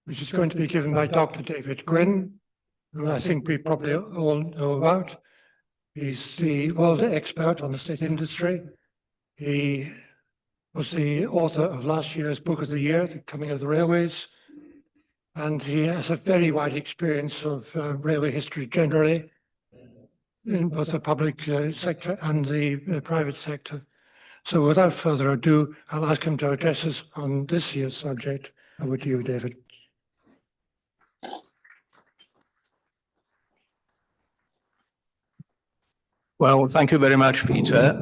which is going to be given by Dr. David Gwyn, who I think we probably all know about. He's the world expert on the state industry. He was the author of last year's Book of the Year, The Coming of the Railways, and he has a very wide experience of railway history generally, in both the public sector and the private sector. So without further ado, I'll ask him to address us on this year's subject. Over to you, David. Well, thank you very much, Peter.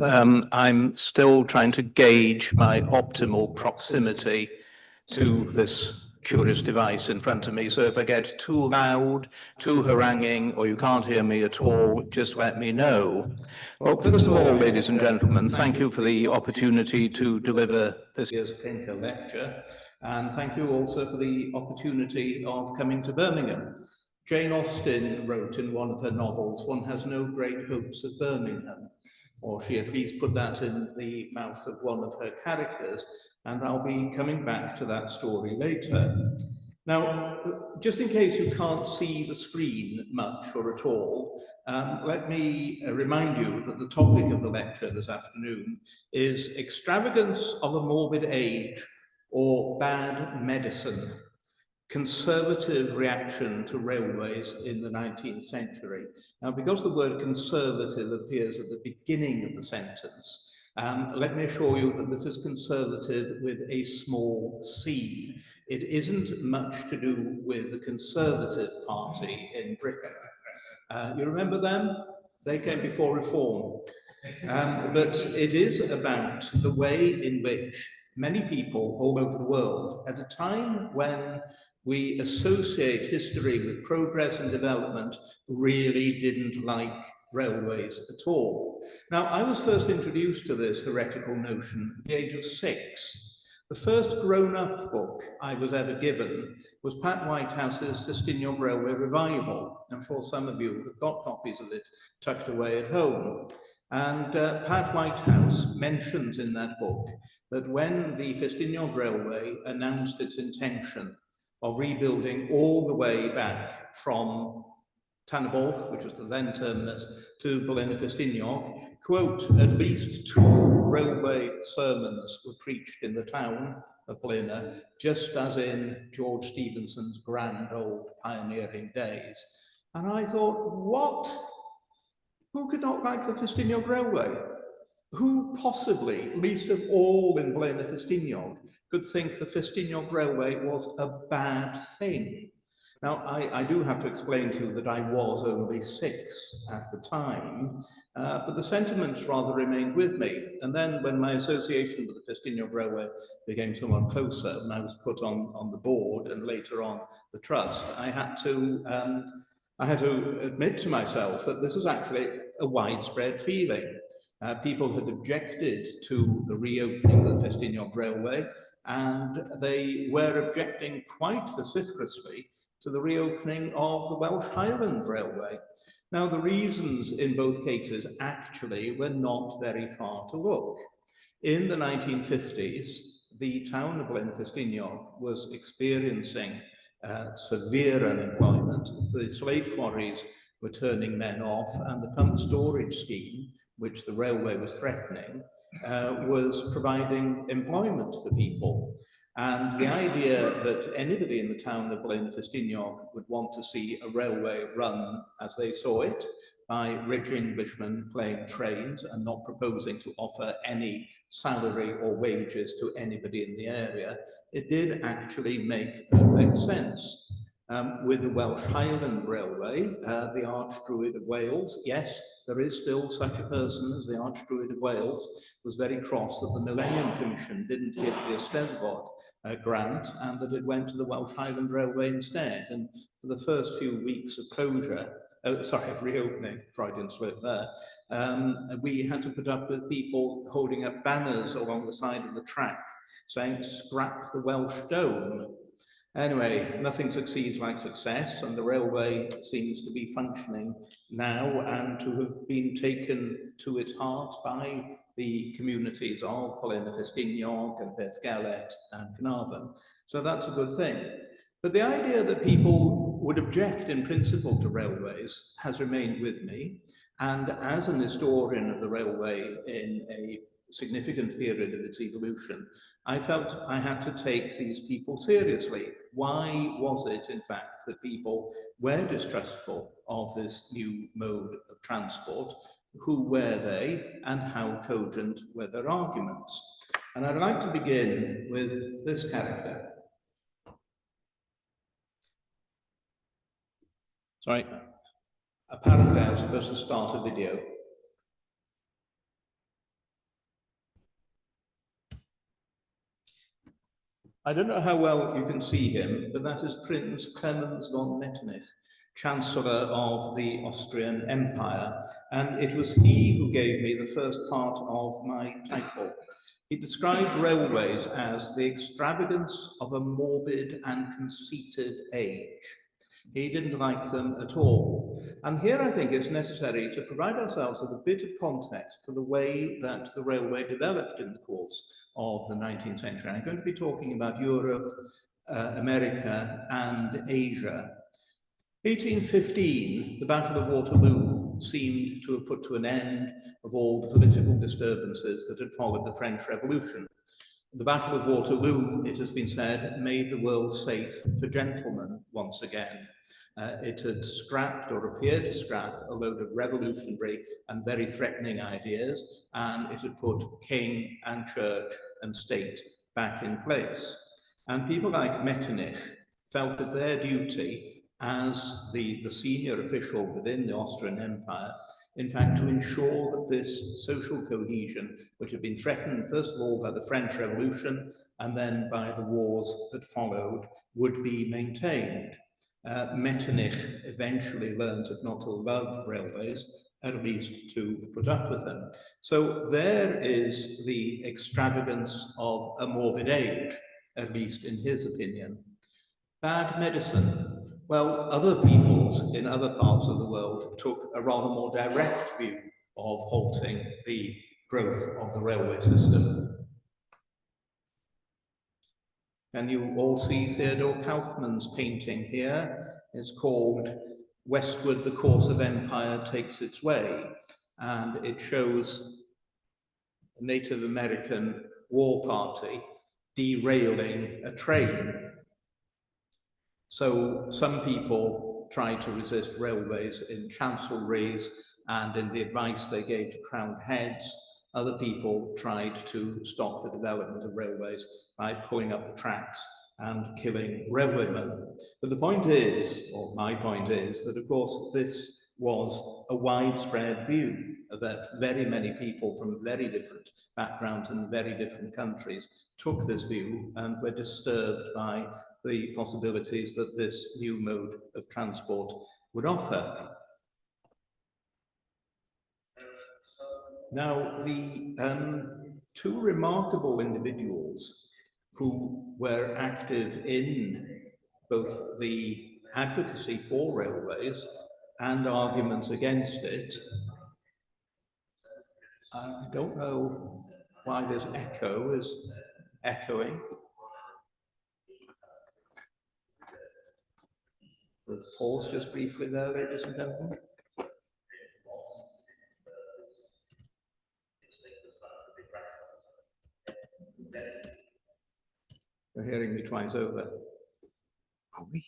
I'm still trying to gauge my optimal proximity to this curious device in front of me. So if I get too loud, too haranguing, or you can't hear me at all, just let me know. Well, first of all, ladies and gentlemen, thank you for the opportunity to deliver this year's Clinker lecture. And thank you also for the opportunity of coming to Birmingham. Jane Austen wrote in one of her novels, "One has no great hopes of Birmingham," or she at least put that in the mouth of one of her characters, and I'll be coming back to that story later. Now, just in case you can't see the screen much or at all, let me remind you that the topic of the lecture this afternoon is Extravagance of a Morbid Age, or Bad Medicine. Conservative reaction to railways in the 19th century. Now, because the word conservative appears at the beginning of the sentence, let me assure you that this is conservative with a small c. It isn't much to do with the Conservative Party in Britain. You remember them? They came before reform. But it is about the way in which many people all over the world, at a time when we associate history with progress and development, really didn't like railways at all. Now, I was first introduced to this heretical notion at the age of 6. The first grown-up book I was ever given was Pat Whitehouse's Festiniog Railway Revival. I'm sure some of you have got copies of it tucked away at home. And Pat Whitehouse mentions in that book that when the Festiniog Railway announced its intention of rebuilding all the way back from Tannebolch, which was the then terminus, to Blaenau-Festiniog, quote, "At least 2 railway sermons were preached in the town of Blaenau, just as in George Stephenson's grand old pioneering days." And I thought, what? Who could not like the Festiniog Railway? Who possibly, least of all in Blaenau-Festiniog, could think the Festiniog Railway was a bad thing? Now, I do have to explain to you that I was only 6 at the time, but the sentiments rather remained with me. And then when my association with the Festiniog Railway became somewhat closer, when I was put on the board and later on the trust, I had to admit to myself that this was actually a widespread feeling. People had objected to the reopening of the Festiniog Railway, and they were objecting quite vociferously to the reopening of the Welsh Highland Railway. Now, the reasons in both cases actually were not very far to look. In the 1950s, the town of Blaenau-Festiniog was experiencing severe unemployment. The slate quarries were turning men off, and the pump storage scheme, which the railway was threatening, was providing employment for people. And the idea that anybody in the town of Blaenau-Festiniog would want to see a railway run as they saw it, by rich Englishmen playing trains and not proposing to offer any salary or wages to anybody in the area, it did actually make perfect sense. With the Welsh Highland Railway, the Archdruid of Wales, yes, there is still such a person as the Archdruid of Wales, was very cross that the Millennium Commission didn't give the Eisteddfod grant and that it went to the Welsh Highland Railway instead. And for the first few weeks of reopening, Freudian slip there, we had to put up with people holding up banners along the side of the track saying, "Scrap the Welsh Dome." Anyway, nothing succeeds like success, and the railway seems to be functioning now and to have been taken to its heart by the communities of Blaenau-Festiniog and Bethgelert and Carnarvon. So that's a good thing. But the idea that people would object in principle to railways has remained with me. And as an historian of the railway in a significant period of its evolution, I felt I had to take these people seriously. Why was it, in fact, that people were distrustful of this new mode of transport? Who were they, and how cogent were their arguments? And I'd like to begin with this character. Sorry, apparently I was supposed to start a video. I don't know how well you can see him, but that is Prince Clemens von Metternich, Chancellor of the Austrian Empire, and it was he who gave me the first part of my title. He described railways as the extravagance of a morbid and conceited age. He didn't like them at all. And here I think it's necessary to provide ourselves with a bit of context for the way that the railway developed in the course of the 19th century. I'm going to be talking about Europe, America, and Asia. 1815, the Battle of Waterloo seemed to have put to an end of all the political disturbances that had followed the French Revolution. The Battle of Waterloo, it has been said, made the world safe for gentlemen once again. It had scrapped or appeared to scrap a load of revolutionary and very threatening ideas, and it had put king and church and state back in place. And people like Metternich felt it their duty as the senior official within the Austrian Empire, in fact, to ensure that this social cohesion, which had been threatened first of all by the French Revolution and then by the wars that followed, would be maintained. Metternich eventually learned, if not to love railways, at least to put up with them. So there is the extravagance of a morbid age, at least in his opinion. Bad medicine. Well, other peoples in other parts of the world took a rather more direct view of halting the growth of the railway system. And you all see Theodore Kaufmann's painting here. It's called Westward the Course of Empire Takes Its Way. And it shows a Native American war party derailing a train. So some people tried to resist railways in chancelleries and in the advice they gave to crowned heads. Other people tried to stop the development of railways by pulling up the tracks and killing railwaymen. But the point is, or my point is, that of course this was a widespread view that very many people from very different backgrounds and very different countries took this view and were disturbed by the possibilities that this new mode of transport would offer. Now, the two remarkable individuals who were active in both the advocacy for railways and arguments against it, I don't know why this echo is echoing. We'll pause just briefly there, ladies and gentlemen. You're hearing me twice over. Are we?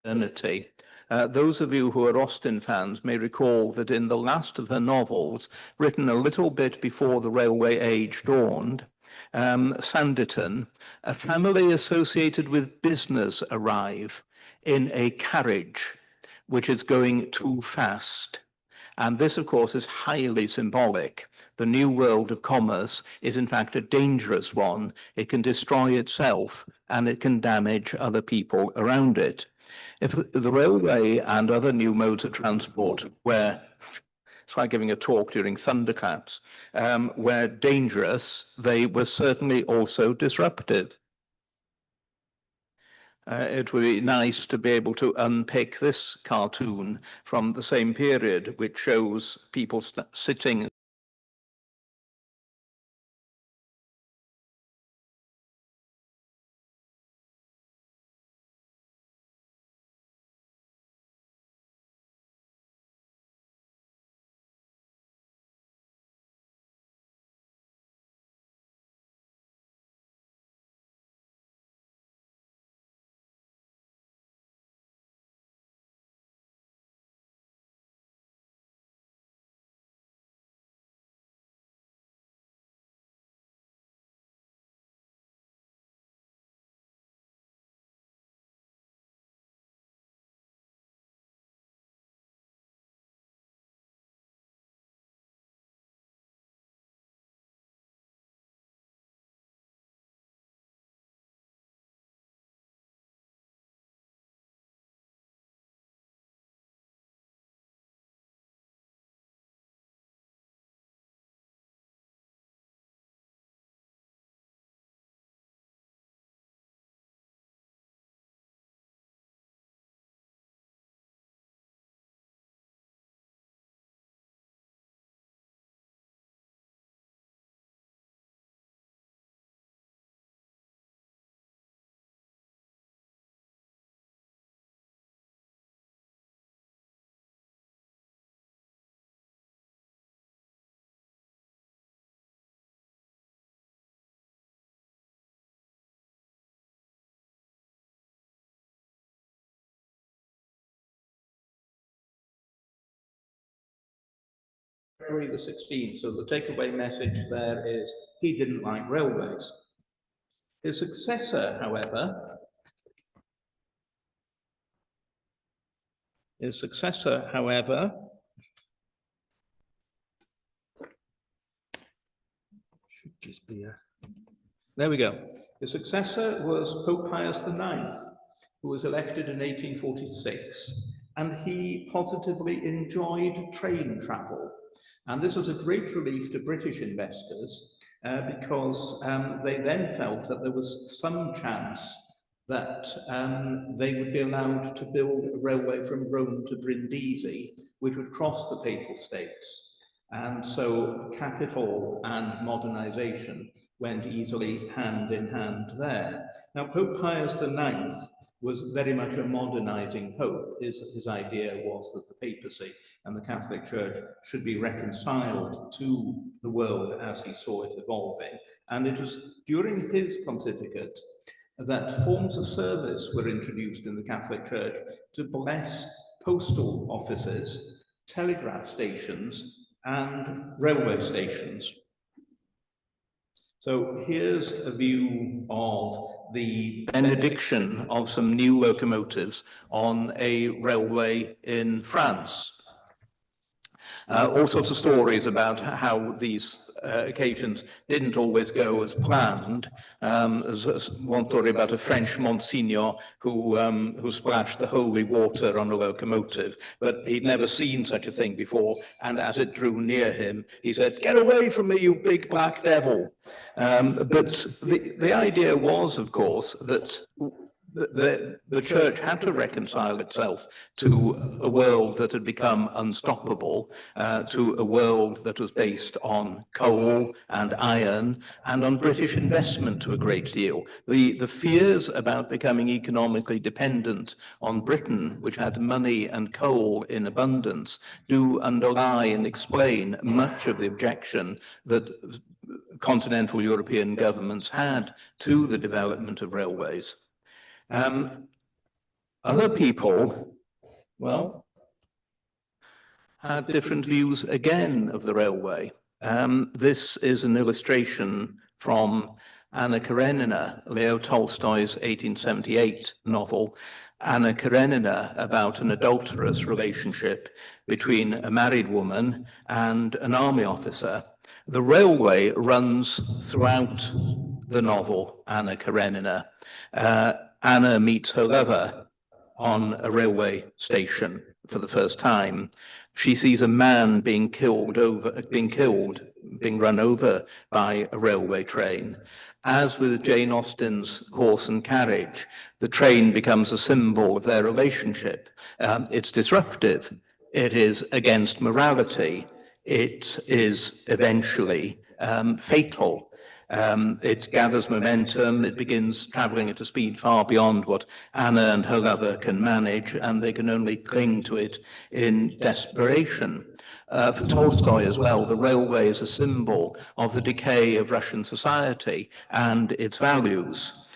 modernity. Those of you who are Austen fans may recall that in the last of her novels, written a little bit before the railway age dawned, Sanditon, a family associated with business arrive in a carriage which is going too fast. And this, of course, is highly symbolic. The new world of commerce is, in fact, a dangerous one. It can destroy itself and it can damage other people around it. If the railway and other new modes of transport were, it's like giving a talk during thunderclaps, were dangerous, they were certainly also disruptive. It would be nice to be able to unpick this cartoon from the same period, which shows people sitting. February the 16th, so the takeaway message there is he didn't like railways. His successor, however, should just be a, there we go. His successor was Pope Pius IX, who was elected in 1846, and he positively enjoyed train travel. And this was a great relief to British investors because they then felt that there was some chance that they would be allowed to build a railway from Rome to Brindisi, which would cross the Papal States. And so capital and modernization went easily hand in hand there. Now, Pope Pius IX was very much a modernizing pope. His idea was that the papacy and the Catholic Church should be reconciled to the world as he saw it evolving. And it was during his pontificate that forms of service were introduced in the Catholic Church to bless postal offices, telegraph stations, and railway stations. So here's a view of the benediction of some new locomotives on a railway in France. All sorts of stories about how these occasions didn't always go as planned. There's one story about a French Monsignor who splashed the holy water on a locomotive, but he'd never seen such a thing before. And as it drew near him, he said, "Get away from me, you big black devil." But the idea was, of course, that the church had to reconcile itself to a world that had become unstoppable, to a world that was based on coal and iron and on British investment to a great deal. The fears about becoming economically dependent on Britain, which had money and coal in abundance, do underlie and explain much of the objection that continental European governments had to the development of railways. Other people, well, had different views again of the railway. This is an illustration from Anna Karenina, Leo Tolstoy's 1878 novel, Anna Karenina, about an adulterous relationship between a married woman and an army officer. The railway runs throughout the novel, Anna Karenina. Anna meets her lover on a railway station for the first time. She sees a man being run over by a railway train. As with Jane Austen's Horse and Carriage, the train becomes a symbol of their relationship. It's disruptive. It is against morality. It is eventually fatal. It gathers momentum, it begins traveling at a speed far beyond what Anna and her lover can manage, and they can only cling to it in desperation. For Tolstoy as well, the railway is a symbol of the decay of Russian society and its values.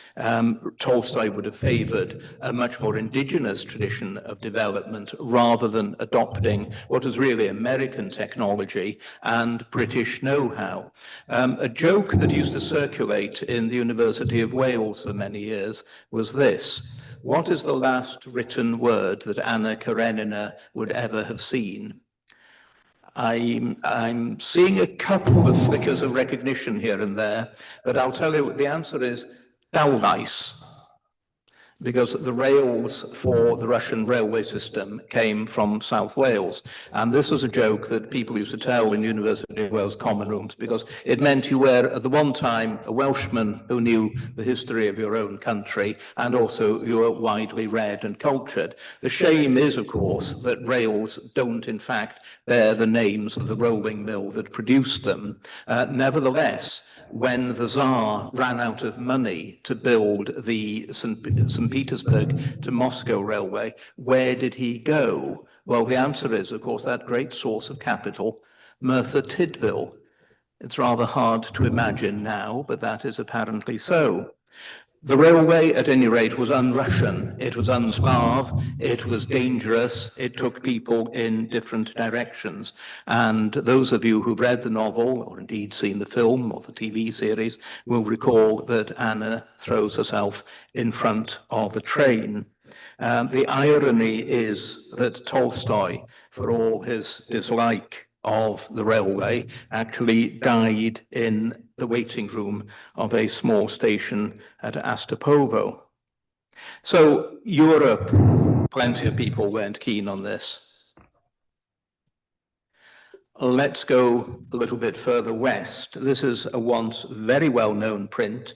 Tolstoy would have favored a much more indigenous tradition of development rather than adopting what was really American technology and British know-how. A joke that used to circulate in the University of Wales for many years was this: what is the last written word that Anna Karenina would ever have seen? I'm seeing a couple of flickers of recognition here and there, but I'll tell you the answer is Dalweis, because the rails for the Russian railway system came from South Wales. And this was a joke that people used to tell in University of Wales common rooms, because it meant you were, at the one time, a Welshman who knew the history of your own country, and also you were widely read and cultured. The shame is, of course, that rails don't, in fact, bear the names of the rolling mill that produced them. Nevertheless, when the Tsar ran out of money to build the St. Petersburg to Moscow railway, where did he go? Well, the answer is, of course, that great source of capital, Merthyr Tydfil. It's rather hard to imagine now, but that is apparently so. The railway, at any rate, was un-Russian. It was un-Slav. It was dangerous. It took people in different directions. And those of you who've read the novel, or indeed seen the film or the TV series, will recall that Anna throws herself in front of a train. The irony is that Tolstoy, for all his dislike of the railway, actually died in the waiting room of a small station at Astapovo. So Europe, plenty of people weren't keen on this. Let's go a little bit further west. This is a once very well-known print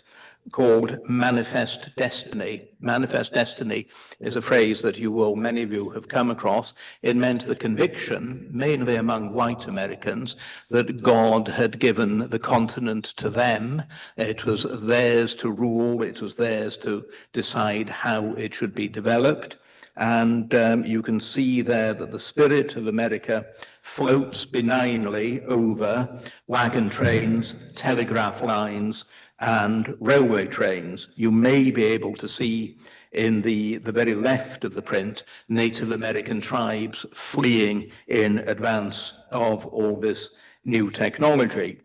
called Manifest Destiny. Manifest Destiny is a phrase that many of you have come across. It meant the conviction, mainly among white Americans, that God had given the continent to them. It was theirs to rule. It was theirs to decide how it should be developed. And you can see there that the spirit of America floats benignly over wagon trains, telegraph lines, and railway trains. You may be able to see in the very left of the print Native American tribes fleeing in advance of all this new technology.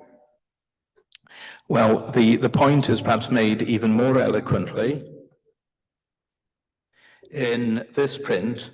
Well, the point is perhaps made even more eloquently in this print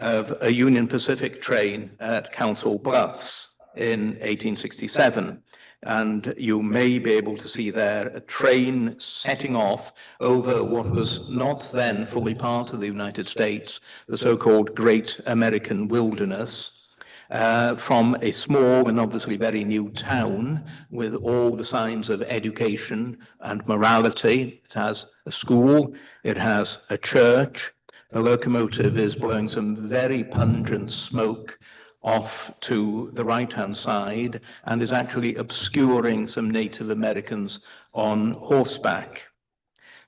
of a Union Pacific train at Council Bluffs in 1867. And you may be able to see there a train setting off over what was not then fully part of the United States, the so-called Great American Wilderness, from a small and obviously very new town with all the signs of education and morality. It has a school, it has a church. The locomotive is blowing some very pungent smoke off to the right-hand side and is actually obscuring some Native Americans on horseback.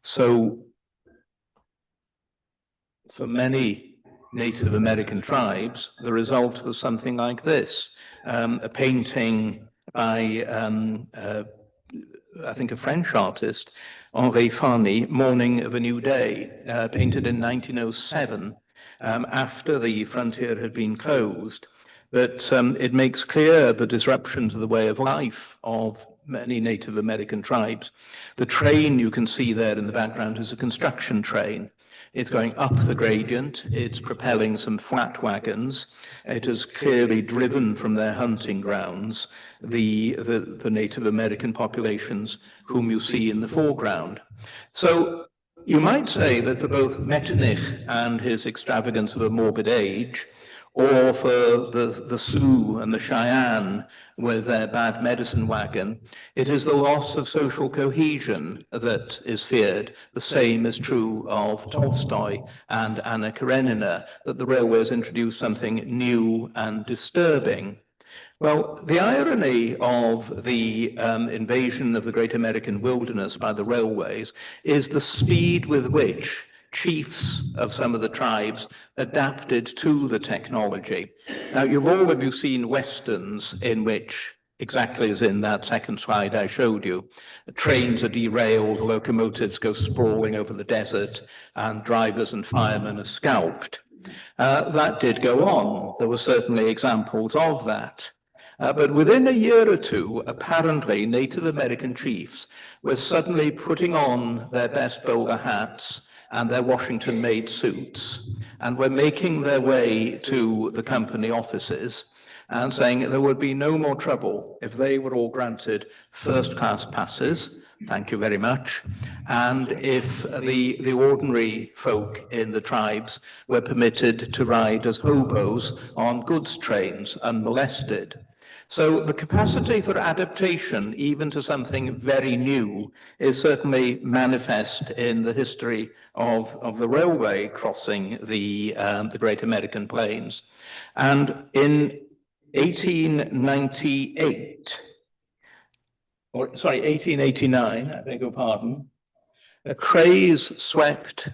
So for many Native American tribes, the result was something like this. A painting by I think, a French artist, Henri Farny, Morning of a New Day, painted in 1907, after the frontier had been closed. But it makes clear the disruption to the way of life of many Native American tribes. The train you can see there in the background is a construction train. It's going up the gradient, it's propelling some flat wagons. It has clearly driven from their hunting grounds the Native American populations whom you see in the foreground. So you might say that for both Metternich and his Extravagance of a Morbid Age, or for the Sioux and the Cheyenne with their bad medicine wagon, it is the loss of social cohesion that is feared. The same is true of Tolstoy and Anna Karenina, that the railways introduce something new and disturbing. Well, the irony of the invasion of the Great American Wilderness by the railways is the speed with which chiefs of some of the tribes adapted to the technology. Now, you've all of you seen westerns in which, exactly as in that second slide I showed you, trains are derailed, locomotives go sprawling over the desert, and drivers and firemen are scalped. That did go on. There were certainly examples of that. But within a year or two, apparently, Native American chiefs were suddenly putting on their best bowler hats and their Washington-made suits, and were making their way to the company offices and saying there would be no more trouble if they were all granted first-class passes, thank you very much, and if the ordinary folk in the tribes were permitted to ride as hobos on goods trains unmolested. So the capacity for adaptation, even to something very new, is certainly manifest in the history of the railway crossing the Great American Plains. And in 1889, I beg your pardon, a craze swept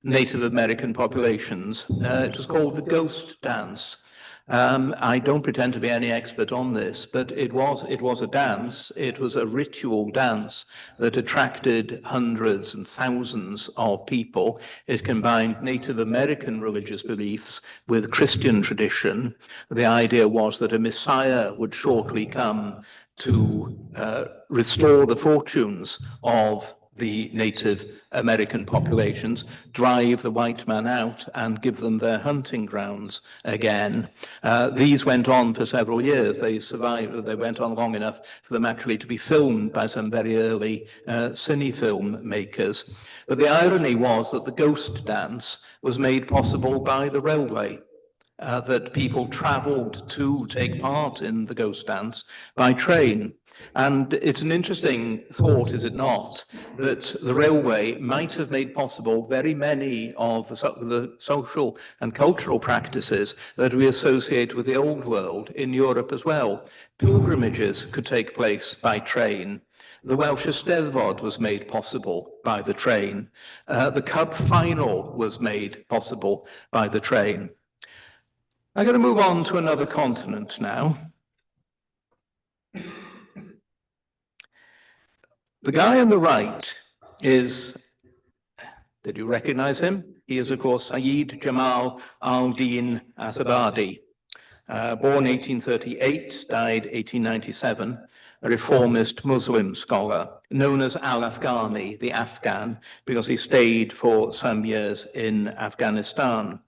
Native American populations. It was called the ghost dance. I don't pretend to be any expert on this, but it was a dance. It was a ritual dance that attracted hundreds and thousands of people. It combined Native American religious beliefs with Christian tradition. The idea was that a Messiah would shortly come to restore the fortunes of the Native American populations, drive the white man out and give them their hunting grounds again. These went on for several years. They survived, they went on long enough for them actually to be filmed by some very early cine-film makers. But the irony was that the ghost dance was made possible by the railway. That people traveled to take part in the ghost dance by train. And it's an interesting thought, is it not, that the railway might have made possible very many of the social and cultural practices that we associate with the old world in Europe as well. Pilgrimages could take place by train. The Welsh Eisteddfod was made possible by the train. The Cup final was made possible by the train. I'm going to move on to another continent now. The guy on the right is, did you recognize him? He is, of course, Sayyid Jamal al-Din Azabadi, born 1838, died 1897, a reformist Muslim scholar, known as Al-Afghani, the Afghan, because he stayed for some years in Afghanistan.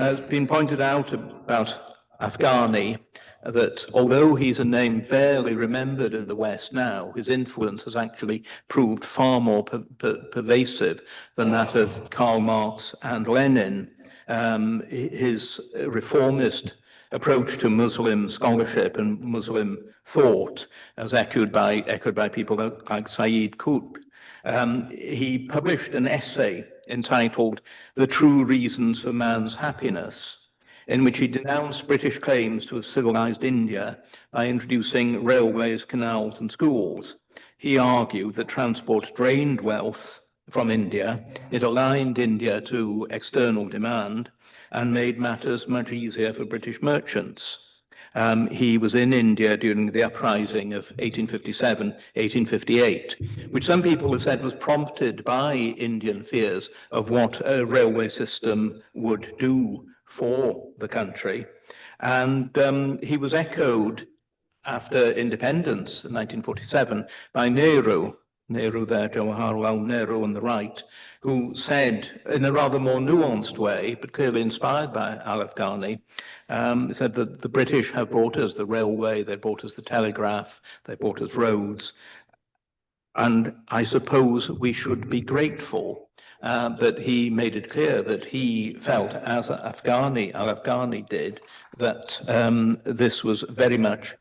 It's been pointed out about Afghani that although he's a name barely remembered in the West now, his influence has actually proved far more pervasive than that of Karl Marx and Lenin. His reformist approach to Muslim scholarship and Muslim thought, as echoed by people like Sayyid Qutb. He published an essay entitled "The True Reasons for Man's Happiness," in which he denounced British claims to have civilized India by introducing railways, canals, and schools. He argued that transport drained wealth from India, it aligned India to external demand, and made matters much easier for British merchants. He was in India during the uprising of 1857, 1858, which some people have said was prompted by Indian fears of what a railway system would do for the country. And he was echoed after independence in 1947 by Nehru there, Jawaharlal Nehru on the right, who said in a rather more nuanced way, but clearly inspired by Al-Afghani, said that the British have brought us the railway, they brought us the telegraph, they brought us roads, and I suppose we should be grateful. But he made it clear that he felt, as Al-Afghani did, that this was very much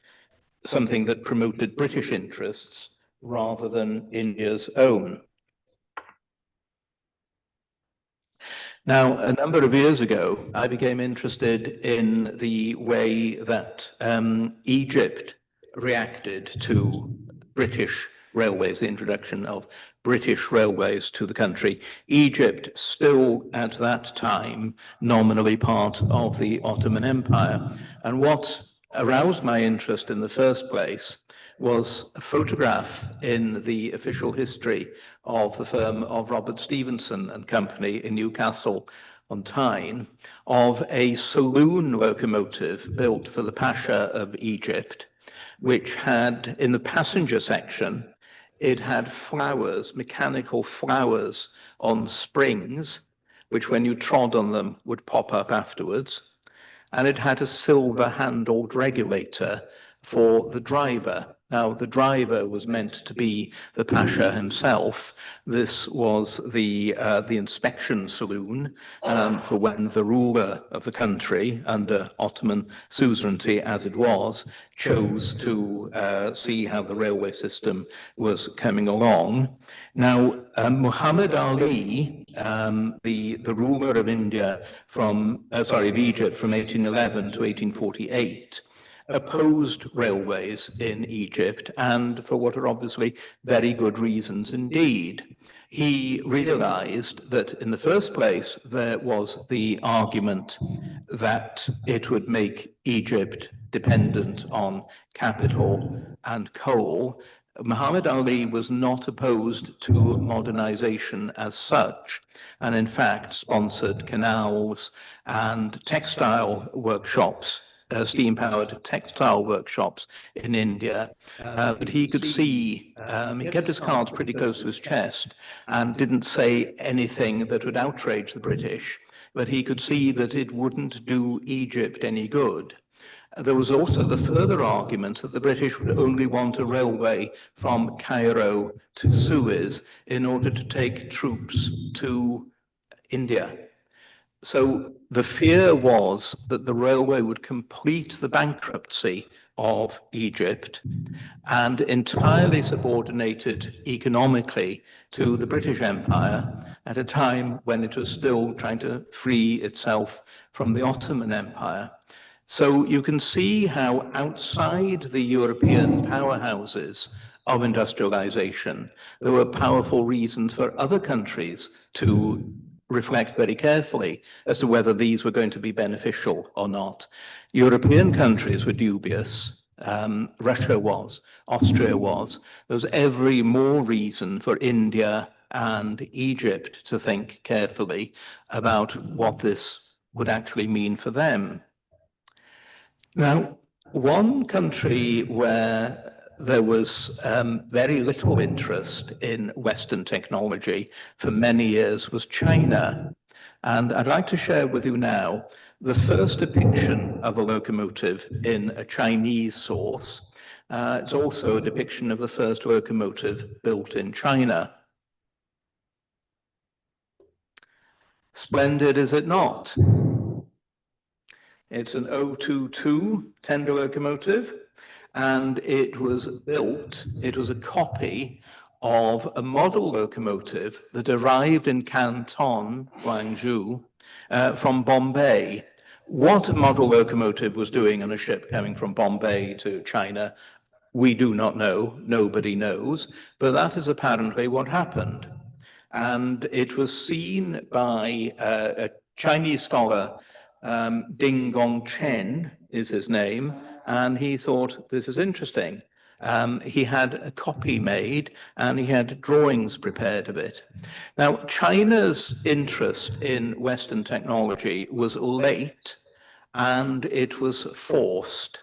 something that promoted British interests rather than India's own. Now, a number of years ago, I became interested in the way that Egypt reacted to British railways, the introduction of British railways to the country. Egypt, still at that time, nominally part of the Ottoman Empire. And what aroused my interest in the first place was a photograph in the official history of the firm of Robert Stevenson and Company in Newcastle on Tyne of a saloon locomotive built for the Pasha of Egypt, which had, in the passenger section, it had flowers, mechanical flowers on springs, which when you trod on them would pop up afterwards. And it had a silver-handled regulator for the driver. Now, the driver was meant to be the Pasha himself. This was the inspection saloon for when the ruler of the country, under Ottoman suzerainty as it was, chose to see how the railway system was coming along. Now, Muhammad Ali, the ruler of India of Egypt from 1811 to 1848, opposed railways in Egypt, and for what are obviously very good reasons indeed. He realized that in the first place, there was the argument that it would make Egypt dependent on capital and coal. Muhammad Ali was not opposed to modernization as such, and in fact sponsored canals and textile workshops, steam-powered textile workshops in India. But he could see, he kept his cards pretty close to his chest and didn't say anything that would outrage the British, but he could see that it wouldn't do Egypt any good. There was also the further argument that the British would only want a railway from Cairo to Suez in order to take troops to India. So the fear was that the railway would complete the bankruptcy of Egypt and entirely subordinated economically to the British Empire at a time when it was still trying to free itself from the Ottoman Empire. So you can see how outside the European powerhouses of industrialization, there were powerful reasons for other countries to reflect very carefully as to whether these were going to be beneficial or not. European countries were dubious. Russia was, Austria was. There was every more reason for India and Egypt to think carefully about what this would actually mean for them. Now, one country where there was very little interest in Western technology for many years was China. And I'd like to share with you now the first depiction of a locomotive in a Chinese source. It's also a depiction of the first locomotive built in China. Splendid, is it not? It's an 022 tender locomotive, and it was a copy of a model locomotive that arrived in Canton, Guangzhou, from Bombay. What a model locomotive was doing on a ship coming from Bombay to China, we do not know, nobody knows, but that is apparently what happened. And it was seen by a Chinese scholar, Ding Gongchen is his name, and he thought, this is interesting. He had a copy made and he had drawings prepared of it. Now, China's interest in Western technology was late and it was forced.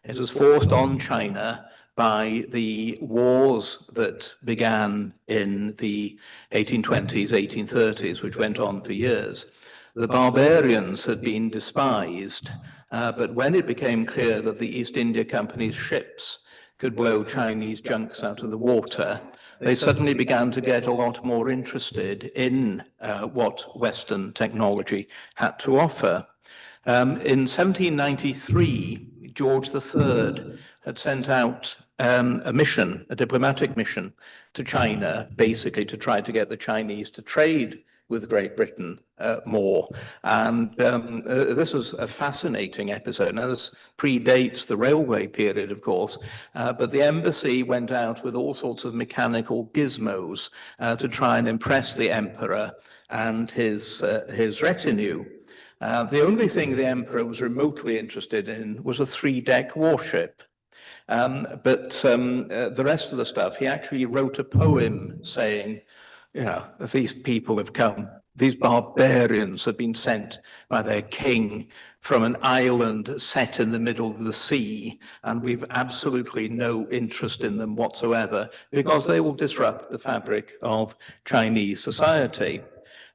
It was forced on China by the wars that began in the 1820s, 1830s, which went on for years. The barbarians had been despised, but when it became clear that the East India Company's ships could blow Chinese junks out of the water, they suddenly began to get a lot more interested in what Western technology had to offer. In 1793, George III had sent out a mission, a diplomatic mission to China, basically to try to get the Chinese to trade with Great Britain more. And this was a fascinating episode. Now, this predates the railway period, of course, but the embassy went out with all sorts of mechanical gizmos to try and impress the emperor and his retinue. The only thing the emperor was remotely interested in was a 3-deck warship. But the rest of the stuff, he actually wrote a poem saying, you know, these people have come, these barbarians have been sent by their king from an island set in the middle of the sea, and we've absolutely no interest in them whatsoever because they will disrupt the fabric of Chinese society.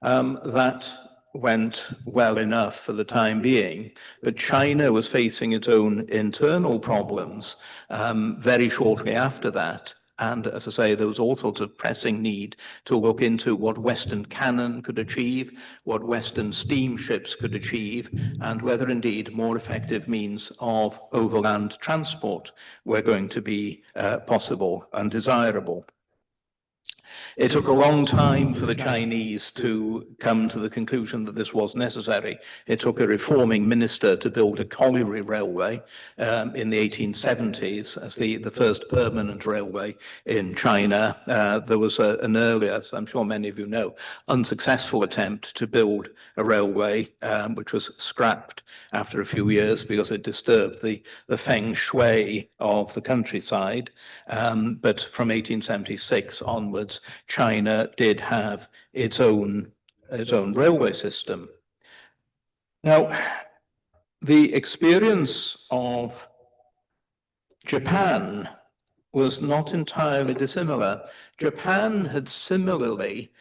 That went well enough for the time being, but China was facing its own internal problems very shortly after that. And as I say, there was all sorts of pressing need to look into what Western cannon could achieve, what Western steamships could achieve, and whether indeed more effective means of overland transport were going to be possible and desirable. It took a long time for the Chinese to come to the conclusion that this was necessary. It took a reforming minister to build a colliery railway in the 1870s as the first permanent railway in China. There was an earlier, as I'm sure many of you know, unsuccessful attempt to build a railway, which was scrapped after a few years because it disturbed the feng shui of the countryside. But from 1876 onwards, China did have its own railway system. Now, the experience of Japan was not entirely dissimilar. Japan had similarly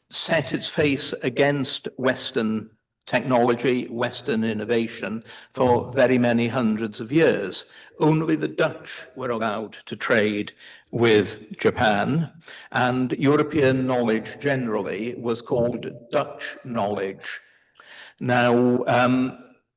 set its face against Western technology, Western innovation for very many hundreds of years. Only the Dutch were allowed to trade with Japan, and European knowledge generally was called Dutch knowledge. Now,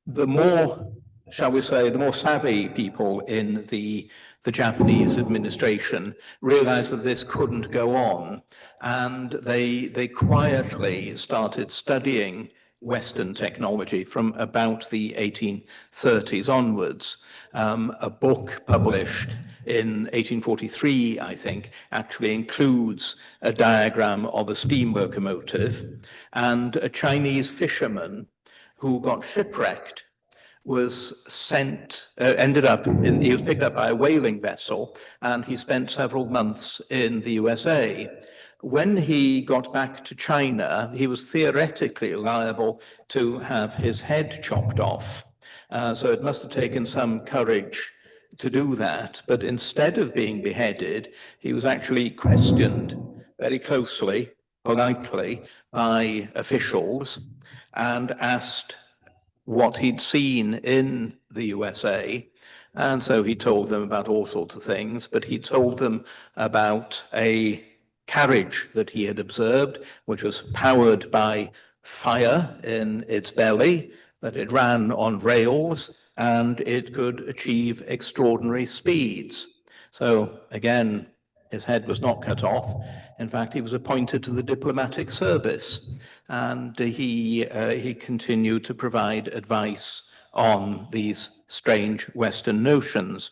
the more, shall we say, the more savvy people in the Japanese administration realized that this couldn't go on, and they quietly started studying Western technology from about the 1830s onwards. A book published in 1843, I think, actually includes a diagram of a steam locomotive, and a Chinese fisherman who got shipwrecked was he was picked up by a whaling vessel, and he spent several months in the USA. When he got back to China, he was theoretically liable to have his head chopped off. So it must have taken some courage to do that. But instead of being beheaded, he was actually questioned very closely, politely, by officials and asked what he'd seen in the USA. And so he told them about all sorts of things, but he told them about a carriage that he had observed, which was powered by fire in its belly, that it ran on rails, and it could achieve extraordinary speeds. So again, his head was not cut off. In fact, he was appointed to the diplomatic service, and he continued to provide advice on these strange Western notions.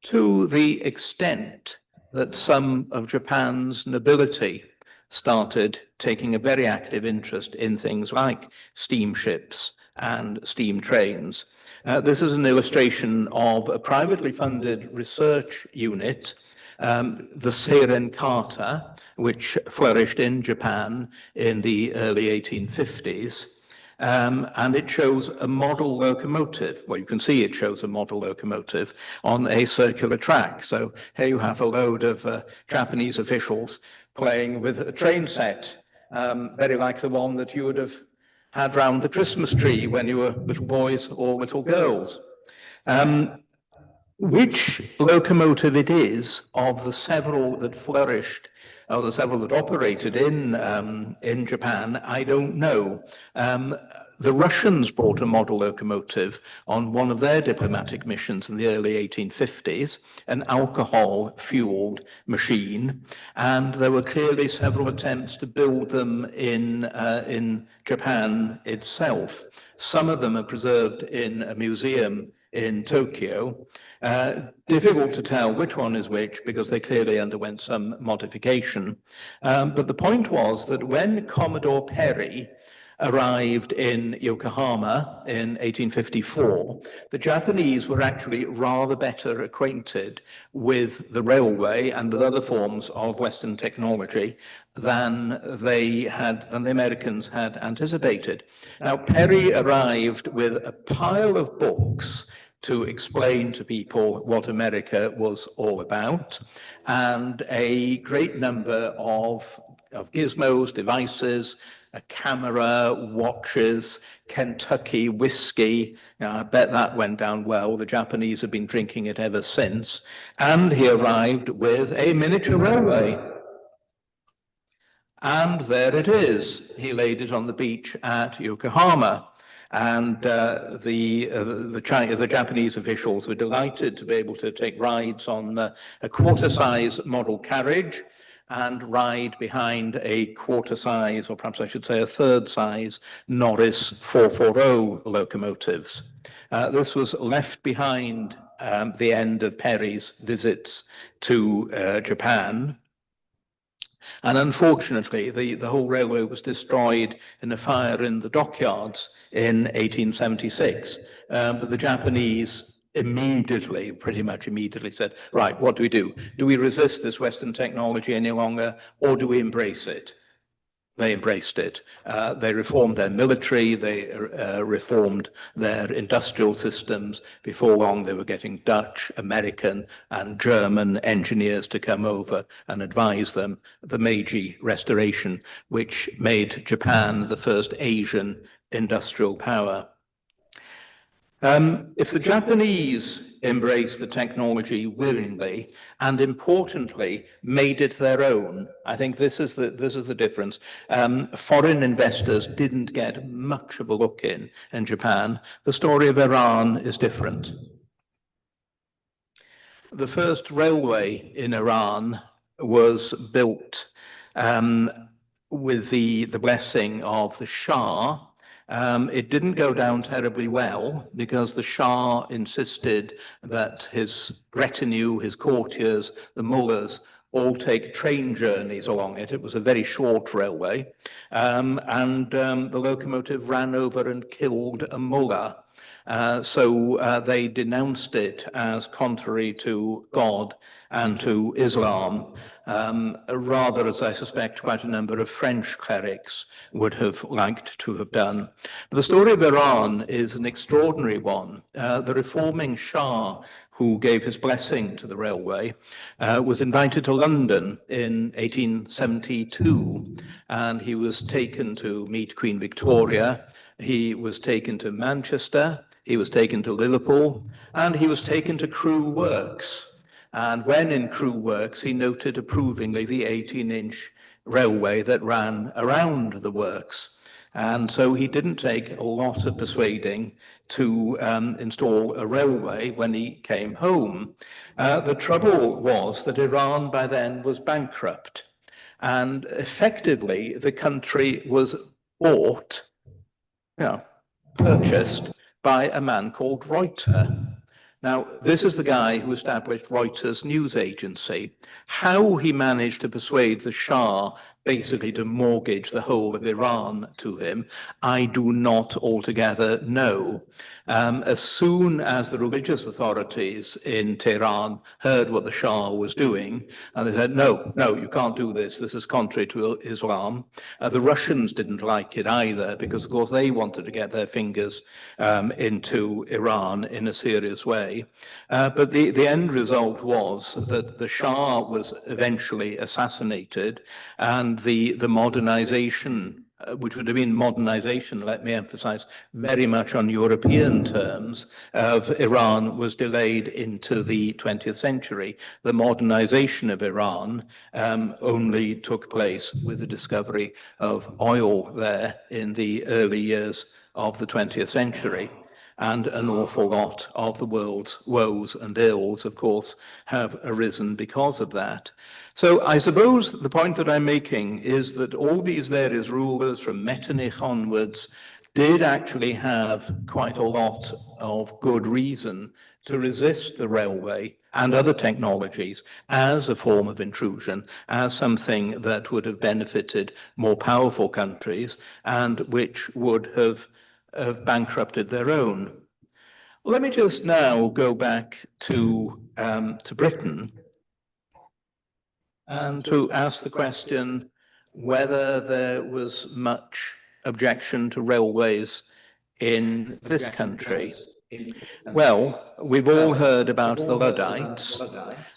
To the extent that some of Japan's nobility started taking a very active interest in things like steamships and steam trains. This is an illustration of a privately funded research unit, the Seiren Kata, which flourished in Japan in the early 1850s. And it shows a model locomotive. Well, you can see it shows a model locomotive on a circular track. So here you have a load of Japanese officials playing with a train set, very like the one that you would have had round the Christmas tree when you were little boys or little girls. Which locomotive it is of the several that flourished, or the several that operated in Japan, I don't know. The Russians brought a model locomotive on one of their diplomatic missions in the early 1850s, an alcohol-fueled machine, and there were clearly several attempts to build them in Japan itself. Some of them are preserved in a museum in Tokyo. Difficult to tell which one is which because they clearly underwent some modification. But the point was that when Commodore Perry arrived in Yokohama in 1854, the Japanese were actually rather better acquainted with the railway and with other forms of Western technology than the Americans had anticipated. Now, Perry arrived with a pile of books to explain to people what America was all about, and a great number of gizmos, devices, a camera, watches, Kentucky whiskey. I bet that went down well. The Japanese have been drinking it ever since. And he arrived with a miniature railway. And there it is. He laid it on the beach at Yokohama. And the Japanese officials were delighted to be able to take rides on a quarter-size model carriage and ride behind a quarter-size, or perhaps I should say a third-size, Norris 440 locomotives. This was left behind the end of Perry's visits to Japan. And unfortunately, the whole railway was destroyed in a fire in the dockyards in 1876. But the Japanese pretty much immediately said, right, what do we do? Do we resist this Western technology any longer, or do we embrace it? They embraced it. They reformed their military, they reformed their industrial systems. Before long, they were getting Dutch, American, and German engineers to come over and advise them the Meiji Restoration, which made Japan the first Asian industrial power. If the Japanese embraced the technology willingly and importantly made it their own, I think this is the difference. Foreign investors didn't get much of a look in Japan. The story of Iran is different. The first railway in Iran was built with the blessing of the Shah. It didn't go down terribly well because the Shah insisted that his retinue, his courtiers, the mullahs, all take train journeys along it. It was a very short railway. And the locomotive ran over and killed a mullah. So they denounced it as contrary to God and to Islam, rather, as I suspect, quite a number of French clerics would have liked to have done. But the story of Iran is an extraordinary one. The reforming Shah, who gave his blessing to the railway, was invited to London in 1872, and he was taken to meet Queen Victoria. He was taken to Manchester, he was taken to Liverpool, and he was taken to Crewe Works. And when in Crewe Works, he noted approvingly the 18-inch railway that ran around the works. And so he didn't take a lot of persuading to install a railway when he came home. The trouble was that Iran by then was bankrupt. And effectively, the country was purchased by a man called Reuter. Now, this is the guy who established Reuters news agency. How he managed to persuade the Shah basically to mortgage the whole of Iran to him, I do not altogether know. As soon as the religious authorities in Tehran heard what the Shah was doing, they said, no, you can't do this. This is contrary to Islam. The Russians didn't like it either because, of course, they wanted to get their fingers into Iran in a serious way. But the end result was that the Shah was eventually assassinated, and the modernization, which would have been modernization, let me emphasize, very much on European terms, of Iran was delayed into the 20th century. The modernization of Iran only took place with the discovery of oil there in the early years of the 20th century. And an awful lot of the world's woes and ills, of course, have arisen because of that. So I suppose the point that I'm making is that all these various rulers from Metternich onwards did actually have quite a lot of good reason to resist the railway and other technologies as a form of intrusion, as something that would have benefited more powerful countries and which would have bankrupted their own. Well, let me just now go back to Britain and to ask the question whether there was much objection to railways in this country. Well, we've all heard about the Luddites.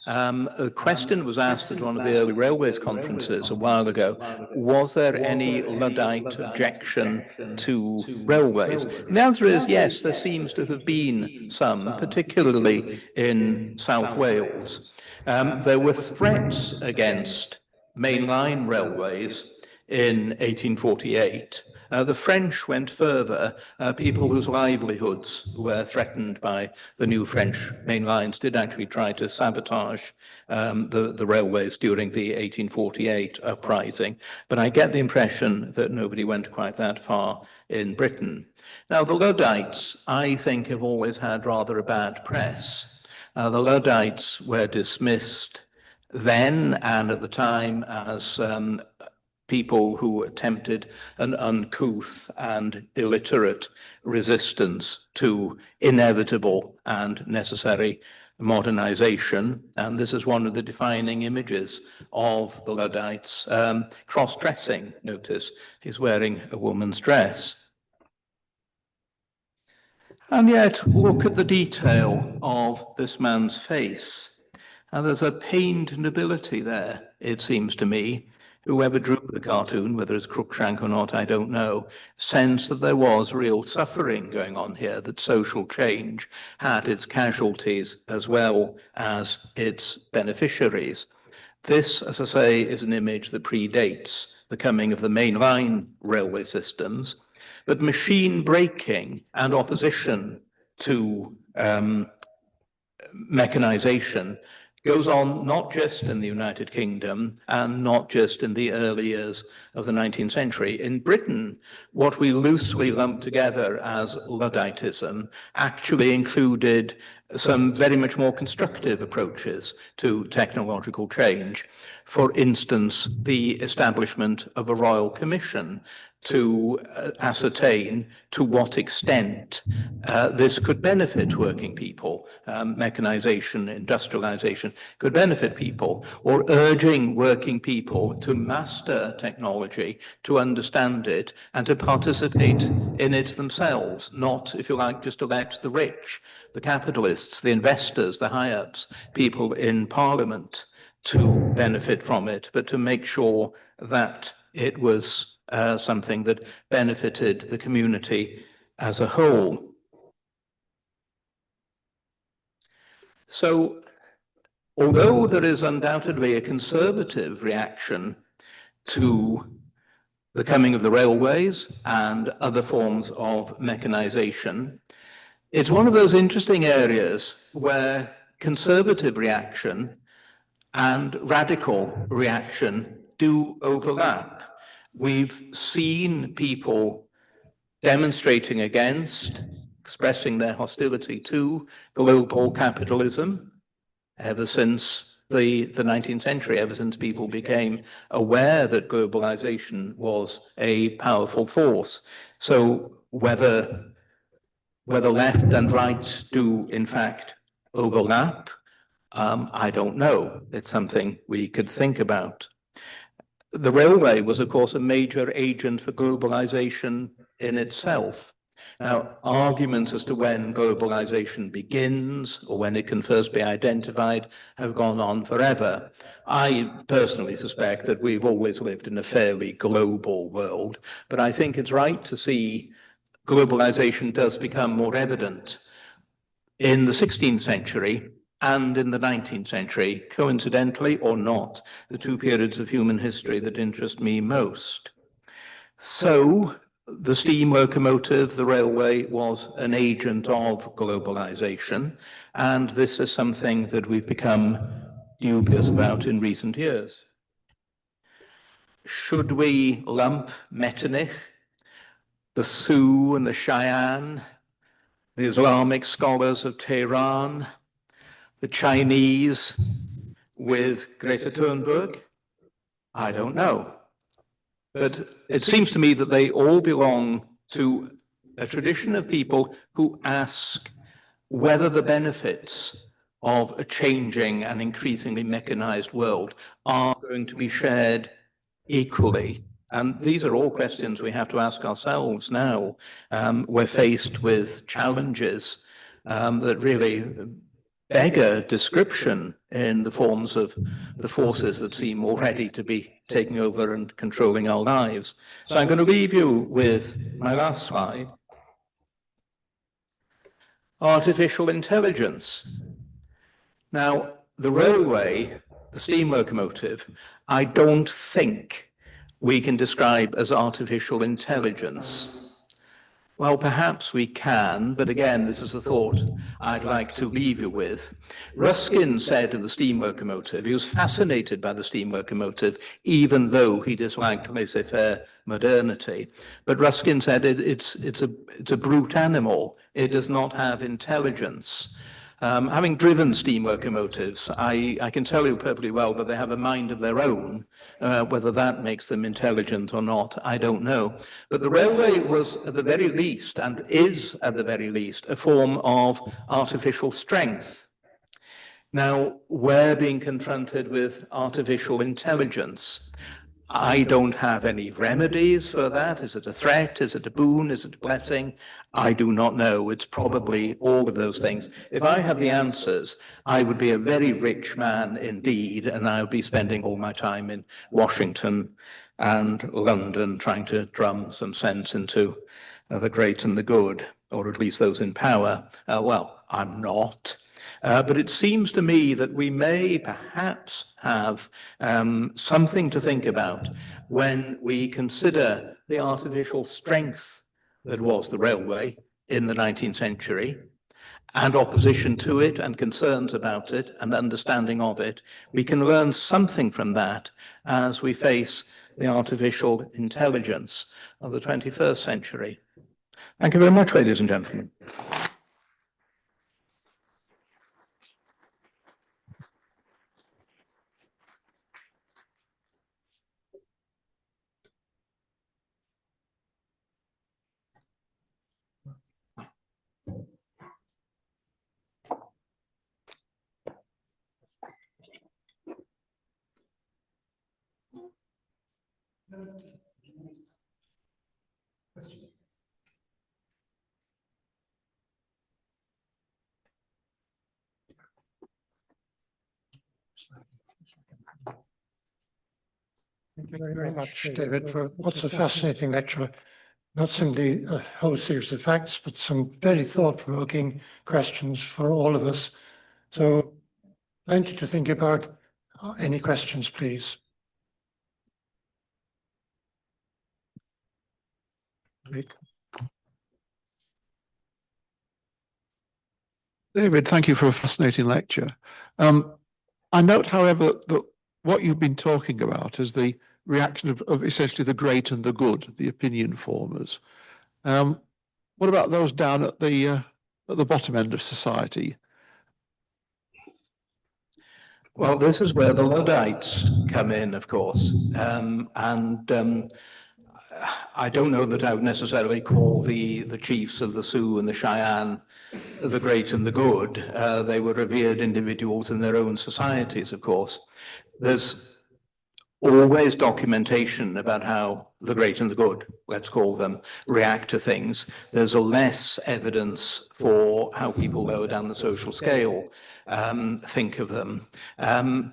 A question was asked at one of the early railways conferences a while ago, was there any Luddite objection to railways? And the answer is yes, there seems to have been some, particularly in South Wales. There were threats against mainline railways in 1848. The French went further. People whose livelihoods were threatened by the new French main lines did actually try to sabotage the railways during the 1848 uprising. But I get the impression that nobody went quite that far in Britain. Now, the Luddites, I think, have always had rather a bad press. The Luddites were dismissed then and at the time as people who attempted an uncouth and illiterate resistance to inevitable and necessary modernization. And this is one of the defining images of the Luddites. Cross-dressing, notice, he's wearing a woman's dress. And yet, look at the detail of this man's face. And there's a pained nobility there, it seems to me. Whoever drew the cartoon, whether it's Cruikshank or not, I don't know, sensed that there was real suffering going on here, that social change had its casualties as well as its beneficiaries. This, as I say, is an image that predates the coming of the mainline railway systems, but machine braking and opposition to mechanization goes on not just in the United Kingdom and not just in the early years of the 19th century. In Britain, what we loosely lump together as Ludditism actually included some very much more constructive approaches to technological change. For instance, the establishment of a royal commission to ascertain to what extent this could benefit working people. Mechanization, industrialization could benefit people, or urging working people to master technology, to understand it, and to participate in it themselves, not, if you like, just to let the rich, the capitalists, the investors, the high-ups, people in Parliament to benefit from it, but to make sure that it was something that benefited the community as a whole. So, although there is undoubtedly a conservative reaction to the coming of the railways and other forms of mechanization, it's one of those interesting areas where conservative reaction and radical reaction do overlap. We've seen people demonstrating against, expressing their hostility to global capitalism ever since the 19th century, ever since people became aware that globalization was a powerful force. So whether left and right do in fact overlap, I don't know. It's something we could think about. The railway was, of course, a major agent for globalization in itself. Now, arguments as to when globalization begins or when it can first be identified have gone on forever. I personally suspect that we've always lived in a fairly global world, but I think it's right to see globalization does become more evident in the 16th century and in the 19th century, coincidentally or not, the two periods of human history that interest me most. So the steam locomotive, the railway, was an agent of globalization, and this is something that we've become dubious about in recent years. Should we lump Metternich, the Sioux and the Cheyenne, the Islamic scholars of Tehran, the Chinese with Greta Thunberg? I don't know. But it seems to me that they all belong to a tradition of people who ask whether the benefits of a changing and increasingly mechanized world are going to be shared equally. And these are all questions we have to ask ourselves now. We're faced with challenges that really beggar description in the forms of the forces that seem already to be taking over and controlling our lives. So I'm going to leave you with my last slide. Artificial intelligence. Now, the railway, the steam locomotive, I don't think we can describe as artificial intelligence. Well, perhaps we can, but again, this is a thought I'd like to leave you with. Ruskin said of the steam locomotive, he was fascinated by the steam locomotive, even though he disliked laissez-faire modernity. But Ruskin said it's a brute animal. It does not have intelligence. Having driven steam locomotives, I can tell you perfectly well that they have a mind of their own. Whether that makes them intelligent or not, I don't know. But the railway was at the very least, and is at the very least, a form of artificial strength. Now, we're being confronted with artificial intelligence. I don't have any remedies for that. Is it a threat? Is it a boon? Is it a blessing? I do not know. It's probably all of those things. If I had the answers, I would be a very rich man indeed, and I would be spending all my time in Washington and London trying to drum some sense into the great and the good, or at least those in power. Well, I'm not. But it seems to me that we may perhaps have something to think about when we consider the artificial strength that was the railway in the 19th century and opposition to it and concerns about it and understanding of it. We can learn something from that as we face the artificial intelligence of the 21st century. Thank you very much, ladies and gentlemen. Thank you very much, David, for what's a fascinating lecture. Not simply a whole series of facts, but some very thought-provoking questions for all of us. So plenty to think about. Any questions, please? Rick. David, thank you for a fascinating lecture. I note, however, that what you've been talking about is the reaction of essentially the great and the good, the opinion formers. What about those down at the bottom end of society? Well, this is where the Luddites come in, of course. I don't know that I would necessarily call the chiefs of the Sioux and the Cheyenne the great and the good. They were revered individuals in their own societies, of course. There's always documentation about how the great and the good, let's call them, react to things. There's less evidence for how people lower down the social scale think of them.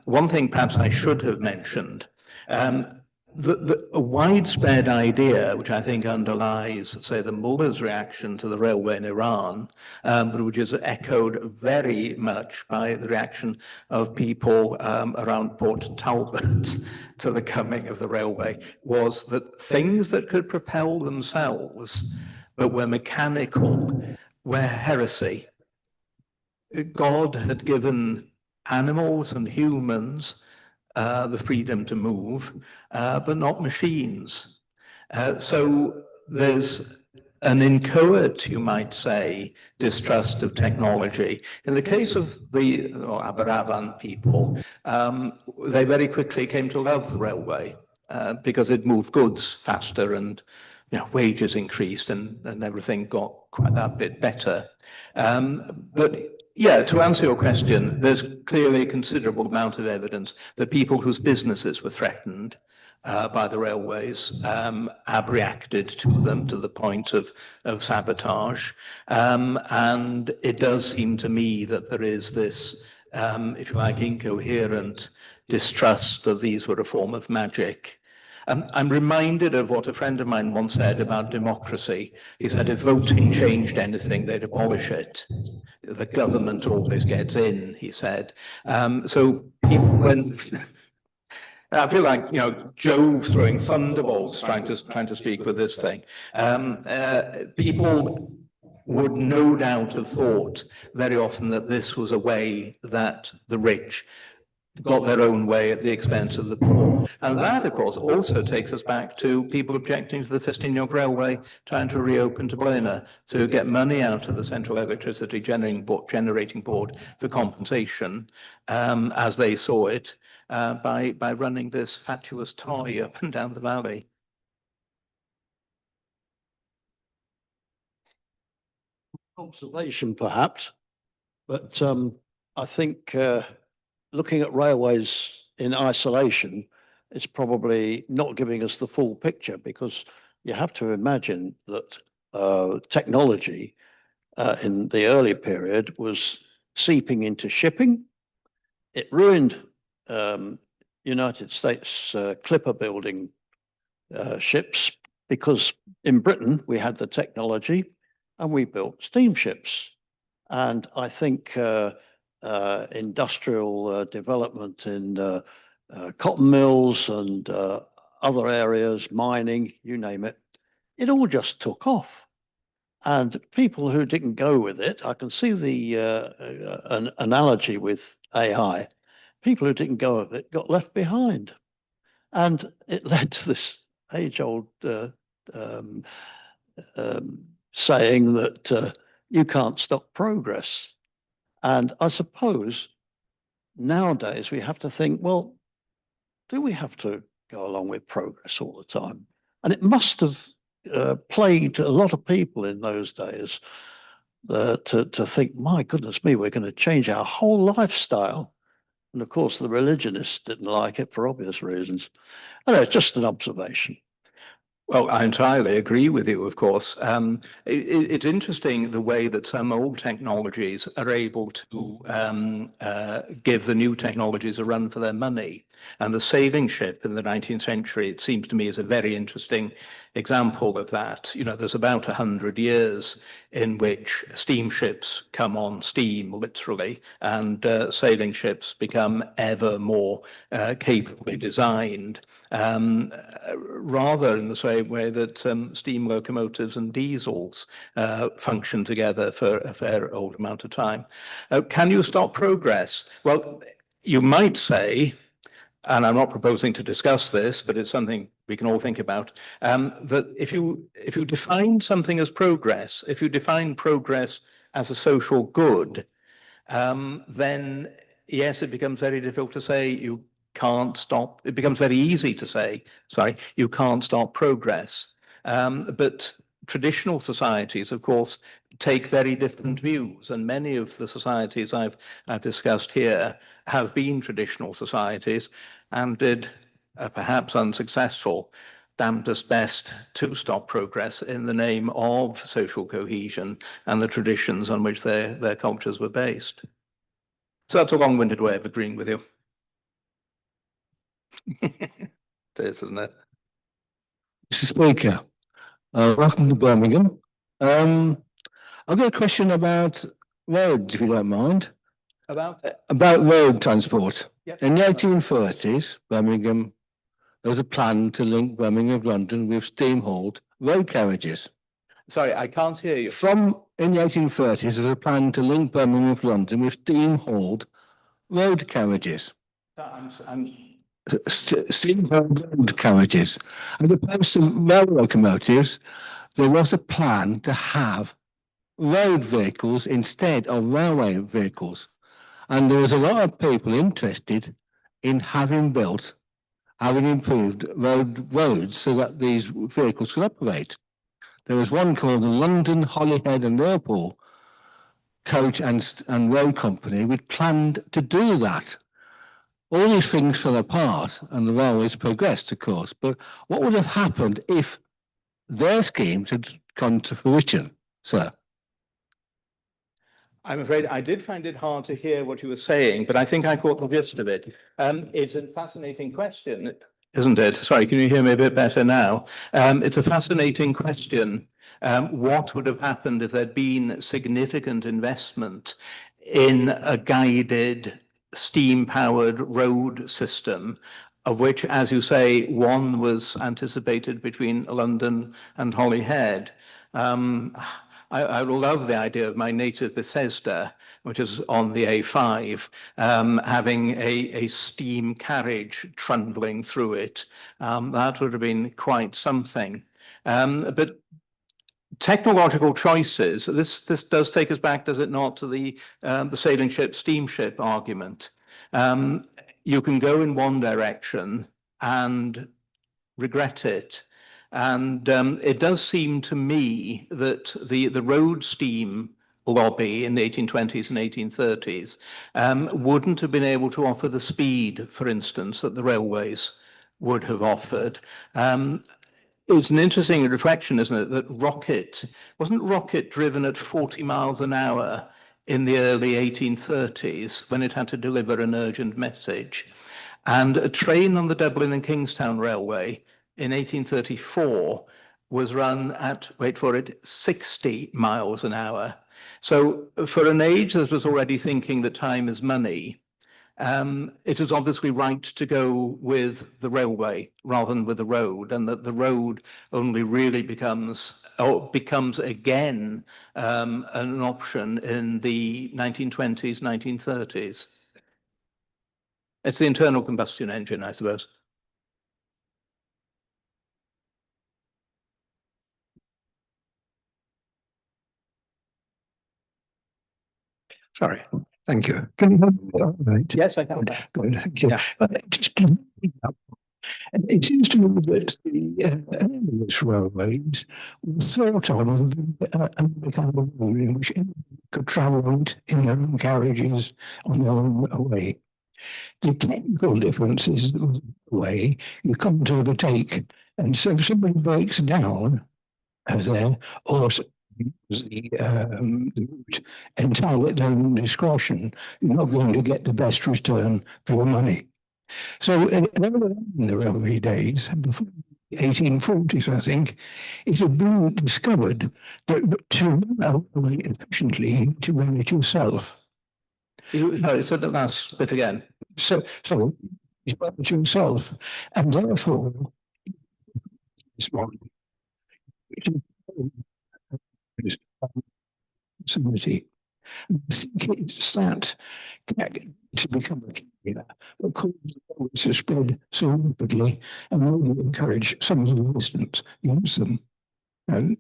One thing perhaps I should have mentioned, a widespread idea, which I think underlies, say, the mullah's reaction to the railway in Iran, but which is echoed very much by the reaction of people around Port Talbot to the coming of the railway, was that things that could propel themselves, but were mechanical, were heresy. God had given animals and humans the freedom to move, but not machines. So there's an inchoate, you might say, distrust of technology. In the case of the Aberavan people, they very quickly came to love the railway because it moved goods faster, and wages increased, and everything got quite that bit better. But yeah, to answer your question, there's clearly a considerable amount of evidence that people whose businesses were threatened by the railways have reacted to them to the point of sabotage. And it does seem to me that there is this, if you like, incoherent distrust that these were a form of magic. I'm reminded of what a friend of mine once said about democracy. He said, if voting changed anything, they'd abolish it. The government always gets in, he said. So people, when I feel like Jove throwing thunderbolts, trying to speak with this thing. People would no doubt have thought very often that this was a way that the rich got their own way at the expense of the poor. And that, of course, also takes us back to people objecting to the Festiniog Railway, trying to reopen to Blaena to get money out of the Central Electricity Generating Board for compensation, as they saw it, by running this fatuous toy up and down the valley. Observation, perhaps, but I think looking at railways in isolation is probably not giving us the full picture, because you have to imagine that technology in the early period was seeping into shipping. It ruined United States clipper building ships, because in Britain we had the technology and we built steamships. And I think industrial development in cotton mills and other areas, mining, you name it, it all just took off. And people who didn't go with it, I can see the an analogy with AI. People who didn't go with it got left behind. And it led to this age-old saying that you can't stop progress. And I suppose nowadays we have to think, well, do we have to go along with progress all the time? And it must have plagued a lot of people in those days to think, my goodness me, we're going to change our whole lifestyle. And of course, the religionists didn't like it for obvious reasons. I know, it's just an observation. Well, I entirely agree with you, of course. It's interesting the way that some old technologies are able to give the new technologies a run for their money. And the sailing ship in the 19th century, it seems to me, is a very interesting example of that. There's about 100 years in which steamships come on steam, literally, and sailing ships become ever more capably designed, rather in the same way that steam locomotives and diesels function together for a fair old amount of time. Can you stop progress? Well, you might say, and I'm not proposing to discuss this, but it's something we can all think about, that if you define something as progress, if you define progress as a social good, then yes, it becomes very difficult to say you can't stop. It becomes very easy to say, sorry, you can't stop progress. But traditional societies, of course, take very different views, and many of the societies I've discussed here have been traditional societies and did perhaps unsuccessful, damnedest best to stop progress in the name of social cohesion and the traditions on which their cultures were based. So that's a long-winded way of agreeing with you. It is, isn't it? Mr. Speaker, welcome to Birmingham. I've got a question about roads, if you don't mind. About road transport. Yep. In the 1830s, Birmingham, there was a plan to link Birmingham and London with steam-hauled road carriages. Sorry, I can't hear you. In the 1830s, there was a plan to link Birmingham with London with steam-hauled road carriages. Steam-hauled road carriages. As opposed to rail locomotives, there was a plan to have road vehicles instead of railway vehicles. And there was a lot of people interested in having improved roads so that these vehicles could operate. There was one called the London, Holyhead and Liverpool Coach and Road Company, which planned to do that. All these things fell apart and the railways progressed, of course. But what would have happened if their schemes had come to fruition, sir? I'm afraid I did find it hard to hear what you were saying, but I think I caught the gist of it. It's a fascinating question, isn't it? Sorry, can you hear me a bit better now? It's a fascinating question. What would have happened if there'd been significant investment in a guided steam-powered road system, of which, as you say, one was anticipated between London and Holyhead? I love the idea of my native Bethesda, which is on the A5, having a steam carriage trundling through it. That would have been quite something. But technological choices, this does take us back, does it not, to the sailing ship, steamship argument. You can go in one direction and regret it. And it does seem to me that the road steam lobby in the 1820s and 1830s wouldn't have been able to offer the speed, for instance, that the railways would have offered. It's an interesting reflection, isn't it, that wasn't rocket driven at 40 miles an hour in the early 1830s when it had to deliver an urgent message. And a train on the Dublin and Kingstown Railway in 1834 was run at, wait for it, 60 miles an hour. So for an age that was already thinking that time is money, it is obviously right to go with the railway rather than with the road, and that the road only really becomes again an option in the 1920s, 1930s. It's the internal combustion engine, I suppose. Sorry, thank you. Can you hear me all right? Yes, I can. Good, thank you. Yeah. It seems to me that the earliest railways were thought of as the kind of road in which anyone could travel in their own carriages on their own way. The technical difference is the way you can't overtake, and so if somebody breaks down there, or the route entirely at their own discretion, you're not going to get the best return for your money. So in the railway days, before the 1840s, I think, it had been discovered that to run a railway efficiently, you need to run it yourself. No, so the last bit again. So you run it yourself, and therefore, it's wrong. Somebody. I think it's that to become a carrier that causes the to spread so rapidly and really encourage some of the resistance use them. And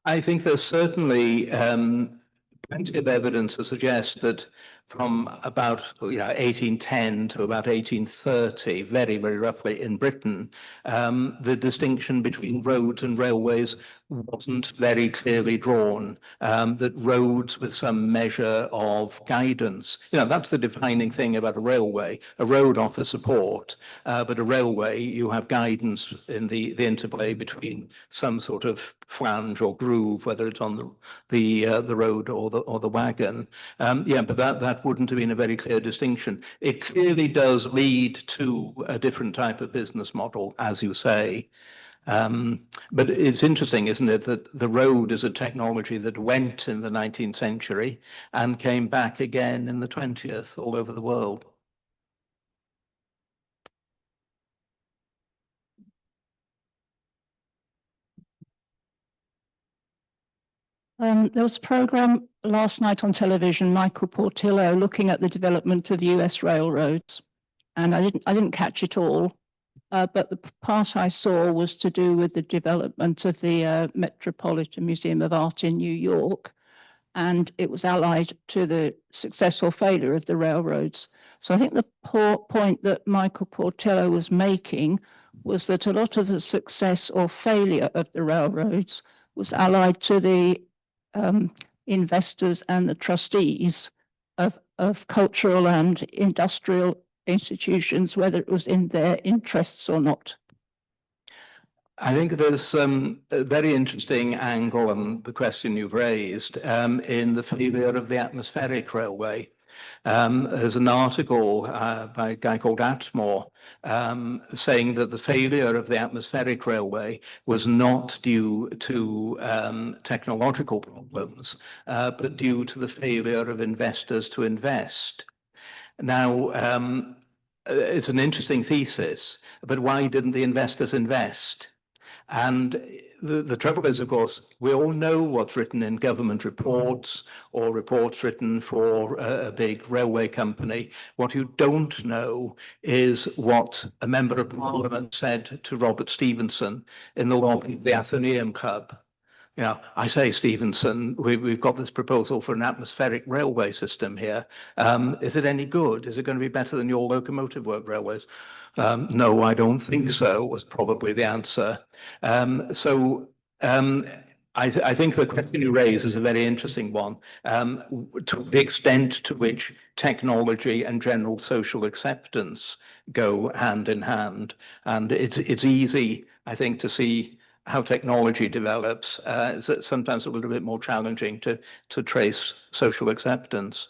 I think there's certainly plenty of evidence to suggest that from about 1810 to about 1830, very, very roughly in Britain, the distinction between roads and railways wasn't very clearly drawn, that roads with some measure of guidance, that's the defining thing about a railway. A road offers support, but a railway, you have guidance in the interplay between some sort of flange or groove, whether it's on the road or the wagon. But that wouldn't have been a very clear distinction. It clearly does lead to a different type of business model, as you say. But it's interesting, isn't it, that the road is a technology that went in the 19th century and came back again in the 20th all over the world. There was a program last night on television, Michael Portillo, looking at the development of US railroads, and I didn't catch it all, but the part I saw was to do with the development of the Metropolitan Museum of Art in New York, and it was allied to the success or failure of the railroads. So I think the point that Michael Portillo was making was that a lot of the success or failure of the railroads was allied to the investors and the trustees of cultural and industrial institutions, whether it was in their interests or not. I think there's a very interesting angle on the question you've raised in the failure of the atmospheric railway. There's an article by a guy called Atmore saying that the failure of the atmospheric railway was not due to technological problems, but due to the failure of investors to invest. Now, it's an interesting thesis, but why didn't the investors invest? And the trouble is, of course, we all know what's written in government reports or reports written for a big railway company. What you don't know is what a member of parliament said to Robert Stevenson in the lobby of the Athenaeum Club. I say, Stevenson, we've got this proposal for an atmospheric railway system here. Is it any good? Is it going to be better than your locomotive work railways? No, I don't think so, was probably the answer. I think the question you raise is a very interesting one, to the extent to which technology and general social acceptance go hand in hand. And it's easy, I think, to see how technology develops. It's sometimes a little bit more challenging to trace social acceptance.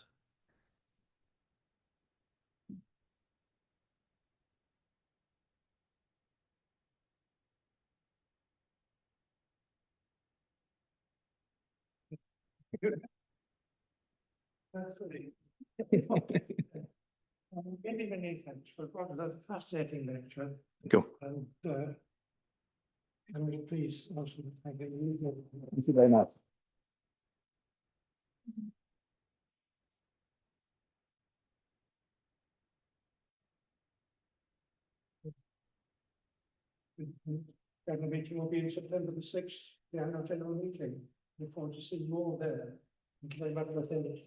Many, many thanks for what a fascinating lecture. Cool. And I'm pleased also to thank you. Thank you very much. The meeting will be in September the 6th, the annual general meeting. Look forward to seeing you all there. Thank you very much for attending.